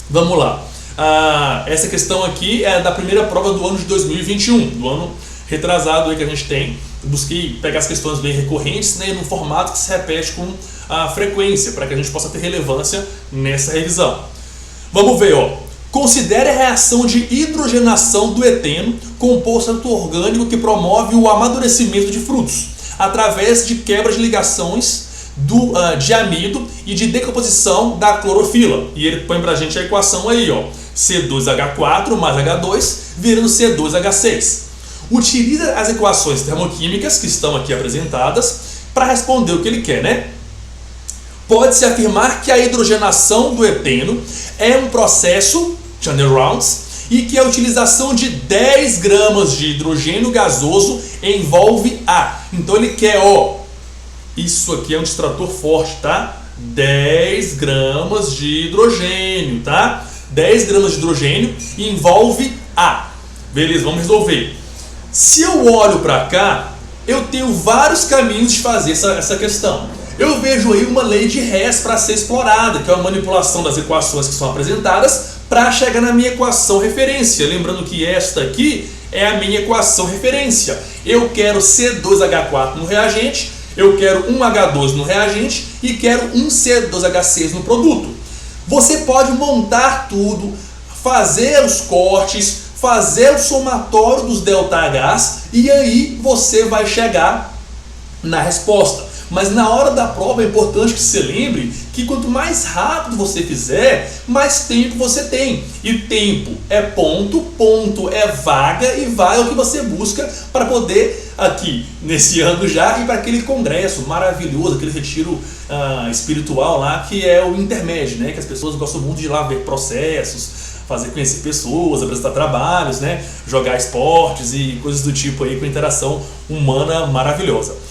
Vamos lá. Essa questão aqui é da primeira prova do ano de 2021, do ano retrasado aí que a gente tem. Eu busquei pegar as questões bem recorrentes, né, num formato que se repete com frequência, para que a gente possa ter relevância nessa revisão. Vamos ver, Considere a reação de hidrogenação do eteno, composto orgânico que promove o amadurecimento de frutos, através de quebra de ligações de amido e de decomposição da clorofila. E ele põe para a gente a equação aí, C2H4 mais H2, virando C2H6. Utiliza as equações termoquímicas que estão aqui apresentadas para responder o que ele quer, né? Pode-se afirmar que a hidrogenação do eteno é um processo turnarounds e que a utilização de 10 gramas de hidrogênio gasoso envolve Então ele quer, isso aqui é um distrator forte, tá? 10 gramas de hidrogênio, tá? 10 gramas de hidrogênio envolve Beleza, vamos resolver. Se eu olho para cá, eu tenho vários caminhos de fazer essa questão. Eu vejo aí uma lei de Hess para ser explorada, que é a manipulação das equações que são apresentadas para chegar na minha equação referência. Lembrando que esta aqui é a minha equação referência. Eu quero C2H4 no reagente, eu quero um H2 no reagente e quero um C2H6 no produto. Você pode montar tudo, fazer os cortes, fazer o somatório dos ΔHs e aí você vai chegar na resposta. Mas na hora da prova é importante que você lembre que quanto mais rápido você fizer, mais tempo você tem. E tempo é ponto, ponto é vaga e vaga é o que você busca para poder, aqui nesse ano já, ir para aquele congresso maravilhoso, aquele retiro espiritual lá, que é o intermédio, né? Que as pessoas gostam muito de ir lá ver processos, conhecer pessoas, apresentar trabalhos, né? Jogar esportes e coisas do tipo aí com interação humana maravilhosa.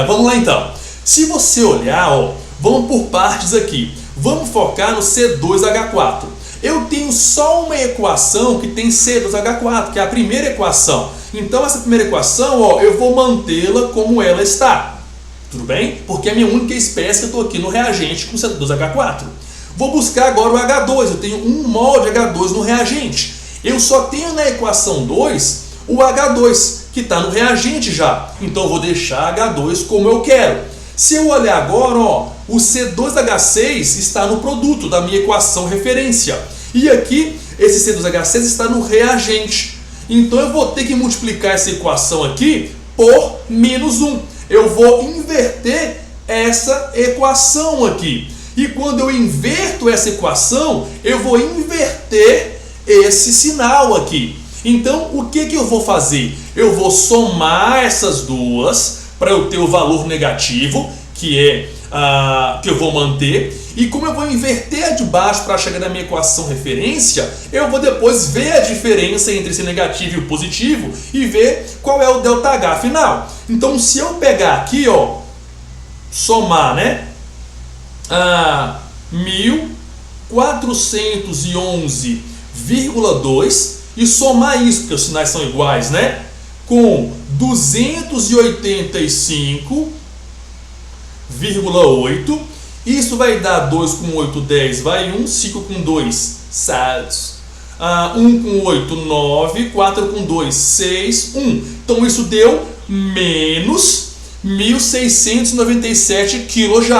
Vamos lá então. Se você olhar, vamos por partes aqui. Vamos focar no C2H4. Eu tenho só uma equação que tem C2H4, que é a primeira equação. Então essa primeira equação, eu vou mantê-la como ela está. Tudo bem? Porque é a minha única espécie que eu estou aqui no reagente com C2H4. Vou buscar agora o H2. Eu tenho 1 mol de H2 no reagente. Eu só tenho na equação 2 o H2, que está no reagente já. Então eu vou deixar H2 como eu quero. Se eu olhar agora, o C2H6 está no produto da minha equação referência. E aqui, esse C2H6 está no reagente. Então eu vou ter que multiplicar essa equação aqui por menos 1. Eu vou inverter essa equação aqui. E quando eu inverto essa equação, eu vou inverter esse sinal aqui. Então, o que eu vou fazer? Eu vou somar essas duas para eu ter o valor negativo, que é que eu vou manter, E como eu vou inverter a de baixo para chegar na minha equação referência, eu vou depois ver a diferença entre esse negativo e o positivo e ver qual é o ΔH final. Então, se eu pegar aqui, ó, somar, né, 1411,2 e somar isso, porque os sinais são iguais, né, com 285,8, isso vai dar 2 com 8, 10, vai 1, 5 com 2, 7, 1 com 8, 9, 4 com 2, 6, 1. Então isso deu menos 1.697 kJ.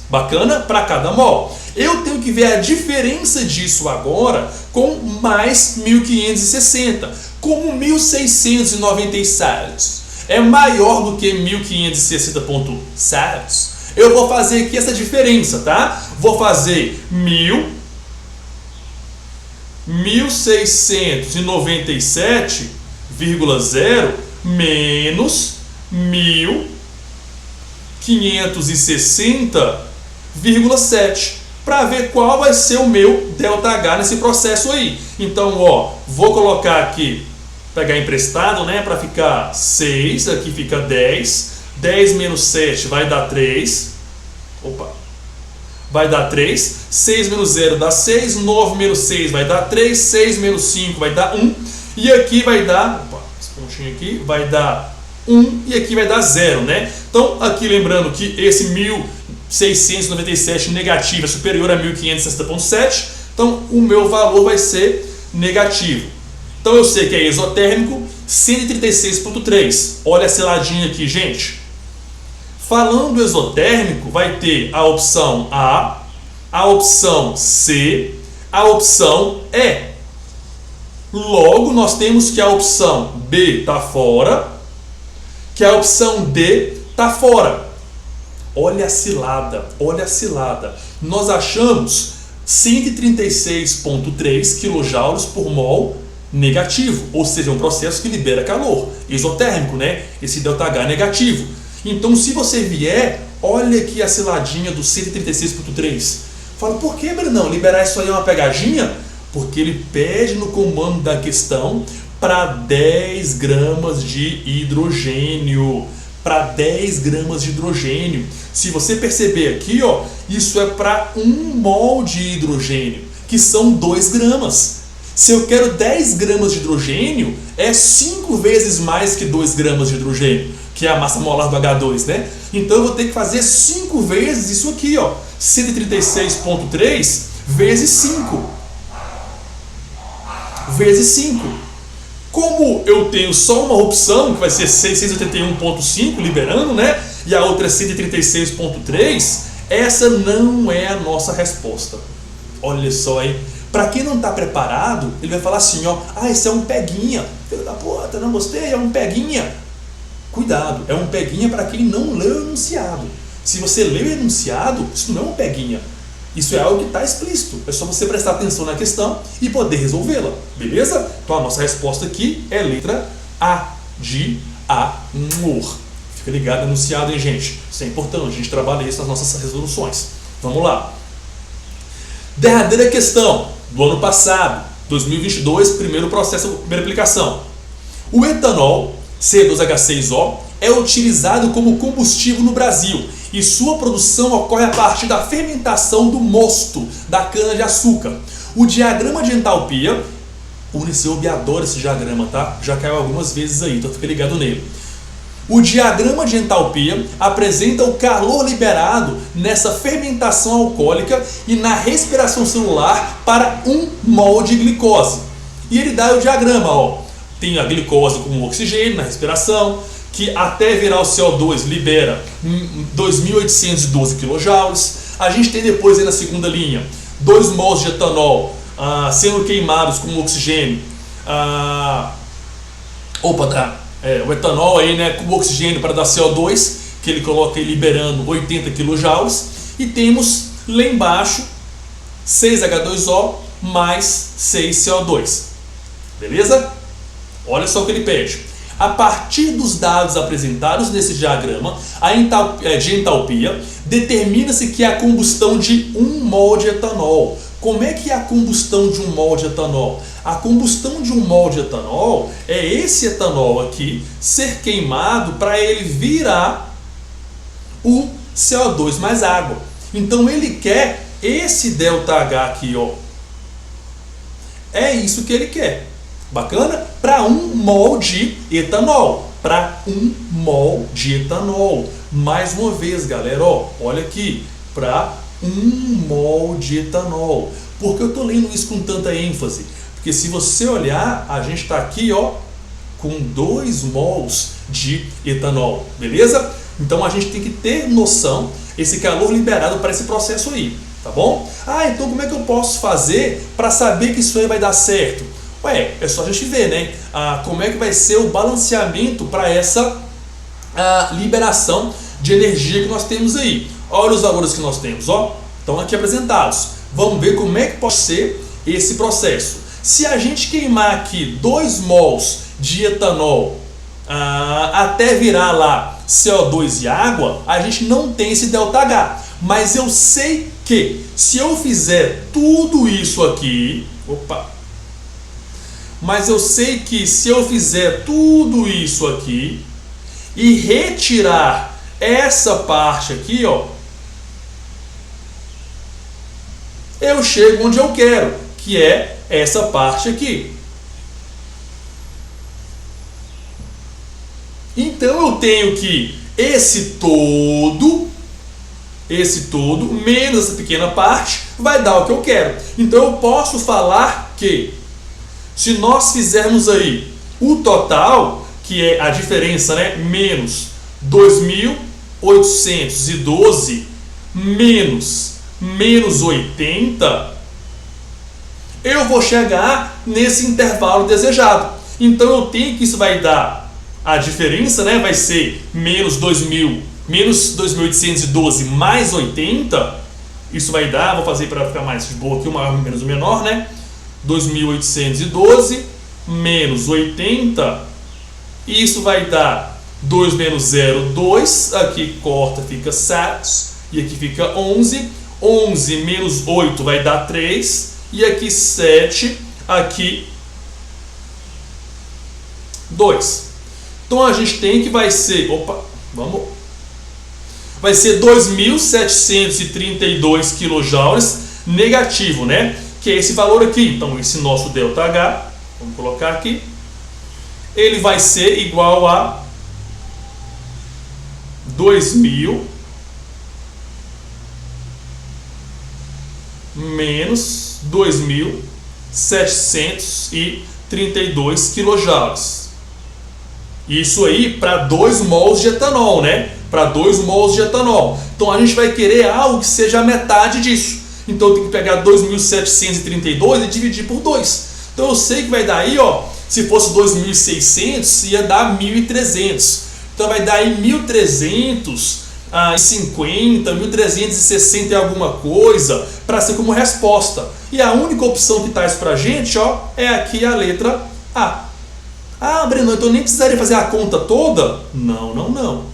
Bacana? Para cada mol. Eu tenho que ver a diferença disso agora com mais 1.560. Como 1.697 é maior do que 1.560,7, eu vou fazer aqui essa diferença, tá? Vou fazer 1.697,0 menos 1.560,7 para ver qual vai ser o meu ΔH nesse processo aí. Então, ó, vou colocar aqui, pegar emprestado, né, para ficar 6, aqui fica 10. 10 menos 7 vai dar 3. Opa. Vai dar 3. 6 menos 0 dá 6. 9 menos 6 vai dar 3. 6 menos 5 vai dar 1. E aqui vai dar, opa, esse pontinho aqui vai dar 1 e aqui vai dar 0, né? Então, aqui lembrando que esse 1.697 negativo é superior a 1.560,7. Então, o meu valor vai ser negativo. Então, eu sei que é exotérmico 136,3. Olha a seladinha aqui, gente. Falando exotérmico, vai ter a opção A, a opção C, a opção E. Logo, nós temos que a opção B está fora, que a opção D está fora. Olha a cilada, olha a cilada. Nós achamos 136,3 kJ por mol negativo, ou seja, um processo que libera calor, exotérmico, né? Esse ΔH negativo. Então, se você vier, olha aqui a ciladinha do 136,3. Fala, por que, Brunão? Liberar isso aí é uma pegadinha? Porque ele pede no comando da questão para 10 gramas de hidrogênio. Para 10 gramas de hidrogênio. Se você perceber aqui, ó, isso é para 1 mol de hidrogênio, que são 2 gramas. Se eu quero 10 gramas de hidrogênio, é 5 vezes mais que 2 gramas de hidrogênio, que é a massa molar do H2, né? Então eu vou ter que fazer 5 vezes isso aqui, ó, 136,3 vezes 5. Vezes 5. Como eu tenho só uma opção, que vai ser 681,5 liberando, né? E a outra é 136,3, essa não é a nossa resposta. Olha só aí. Para quem não está preparado, ele vai falar assim, ó, isso é um peguinha. Filho da puta, não gostei, é um peguinha. Cuidado, é um peguinha para quem não leu o enunciado. Se você leu o enunciado, isso não é um peguinha. Isso é algo que está explícito. É só você prestar atenção na questão e poder resolvê-la. Beleza? Então a nossa resposta aqui é letra A, de amor. Fica ligado no enunciado, hein, gente? Isso é importante, a gente trabalha isso nas nossas resoluções. Vamos lá. Derradeira questão do ano passado, 2022, primeiro processo, primeira aplicação. O etanol, C2H6O, é utilizado como combustível no Brasil e sua produção ocorre a partir da fermentação do mosto da cana-de-açúcar. O diagrama de entalpia, o Uniceubi adora esse diagrama, tá? Já caiu algumas vezes aí, então fica ligado nele. O diagrama de entalpia apresenta o calor liberado nessa fermentação alcoólica e na respiração celular para 1 mol de glicose. E ele dá o diagrama, ó. Tem a glicose com oxigênio na respiração, que até virar o CO2 libera 2.812 kJ. A gente tem depois aí na segunda linha 2 mols de etanol sendo queimados com oxigênio. O etanol aí, né, com oxigênio para dar CO2, que ele coloca aí liberando 80 kJ. E temos lá embaixo 6H2O mais 6CO2. Beleza? Olha só o que ele pede. A partir dos dados apresentados nesse diagrama de entalpia, determina-se que é a combustão de 1 mol de etanol. Como é que é a combustão de 1 mol de etanol? A combustão de 1 mol de etanol é esse etanol aqui ser queimado para ele virar o CO2 mais água. Então ele quer esse ΔH aqui, ó. É isso que ele quer. Bacana? Para 1 mol de etanol. Para 1 mol de etanol. Mais uma vez, galera, ó, olha aqui. Para 1 mol de etanol. Por que eu estou lendo isso com tanta ênfase? Porque se você olhar, a gente está aqui, ó, com 2 mols de etanol. Beleza? Então a gente tem que ter noção esse calor liberado para esse processo aí. Tá bom? Então como é que eu posso fazer para saber que isso aí vai dar certo? Ué, é só a gente ver, né? Como é que vai ser o balanceamento para essa liberação de energia que nós temos aí. Olha os valores que nós temos, ó. Estão aqui apresentados. Vamos ver como é que pode ser esse processo. Se a gente queimar aqui 2 mols de etanol até virar lá CO2 e água, a gente não tem esse ΔH. Mas eu sei que se eu fizer tudo isso aqui... Mas eu sei que se eu fizer tudo isso aqui e retirar essa parte aqui, ó, eu chego onde eu quero, que é essa parte aqui. Então eu tenho que esse todo menos essa pequena parte vai dar o que eu quero. Então eu posso falar que se nós fizermos aí o total, que é a diferença, né, menos 2.812 menos 80, eu vou chegar nesse intervalo desejado. Então eu tenho que isso vai dar a diferença, né, vai ser menos 2.812 mais 80. Isso vai dar, vou fazer para ficar mais de boa aqui, o maior menos o menor, né? 2.812 menos 80, isso vai dar 2 menos 0, 2, aqui corta, fica 7, e aqui fica 11, 11 menos 8 vai dar 3, e aqui 7, aqui 2. Então a gente tem que vai ser, vai ser 2.732 kJ negativo, né? Que é esse valor aqui. Então esse nosso ΔH, vamos colocar aqui, ele vai ser igual a 2.000 menos 2.732 kJ. Isso aí para 2 mols de etanol, né? Para 2 mols de etanol. Então a gente vai querer algo que seja a metade disso. Então eu tenho que pegar 2.732 e dividir por 2. Então eu sei que vai dar aí, ó, se fosse 2.600, ia dar 1.300. Então vai dar aí 1.350, 1.360 e alguma coisa para ser como resposta. E a única opção que traz para a gente, ó, é aqui a letra A. Breno, então eu nem precisaria fazer a conta toda? Não.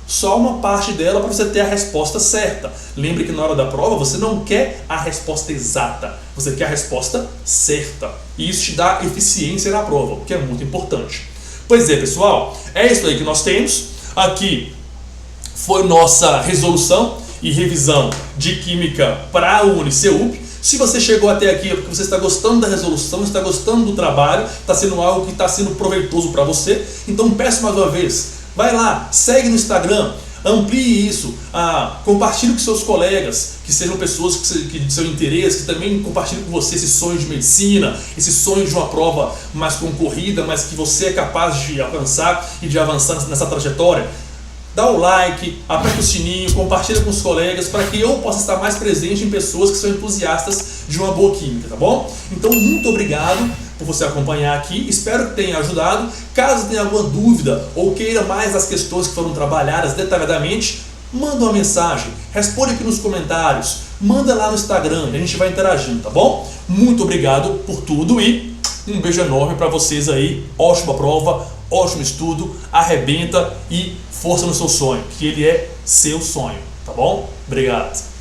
Só uma parte dela para você ter a resposta certa. Lembre que na hora da prova você não quer a resposta exata, você quer a resposta certa. E isso te dá eficiência na prova, o que é muito importante. Pois é, pessoal, é isso aí que nós temos. Aqui foi nossa resolução e revisão de Química para o Uniceup. Se você chegou até aqui é porque você está gostando da resolução, está gostando do trabalho, está sendo algo que está sendo proveitoso para você, então peço mais uma vez, vai lá, segue no Instagram, amplie isso, compartilhe com seus colegas, que sejam pessoas que de seu interesse, que também compartilhem com você esse sonho de medicina, esse sonho de uma prova mais concorrida, mas que você é capaz de alcançar e de avançar nessa trajetória. Dá o like, aperta o sininho, compartilha com os colegas para que eu possa estar mais presente em pessoas que são entusiastas de uma boa química, tá bom? Então, muito obrigado por você acompanhar aqui, espero que tenha ajudado. Caso tenha alguma dúvida ou queira mais das questões que foram trabalhadas detalhadamente, manda uma mensagem, responde aqui nos comentários, manda lá no Instagram, a gente vai interagindo, tá bom? Muito obrigado por tudo e Um beijo enorme para vocês aí, ótima prova, ótimo estudo, arrebenta e força no seu sonho, que ele é seu sonho, tá bom? Obrigado.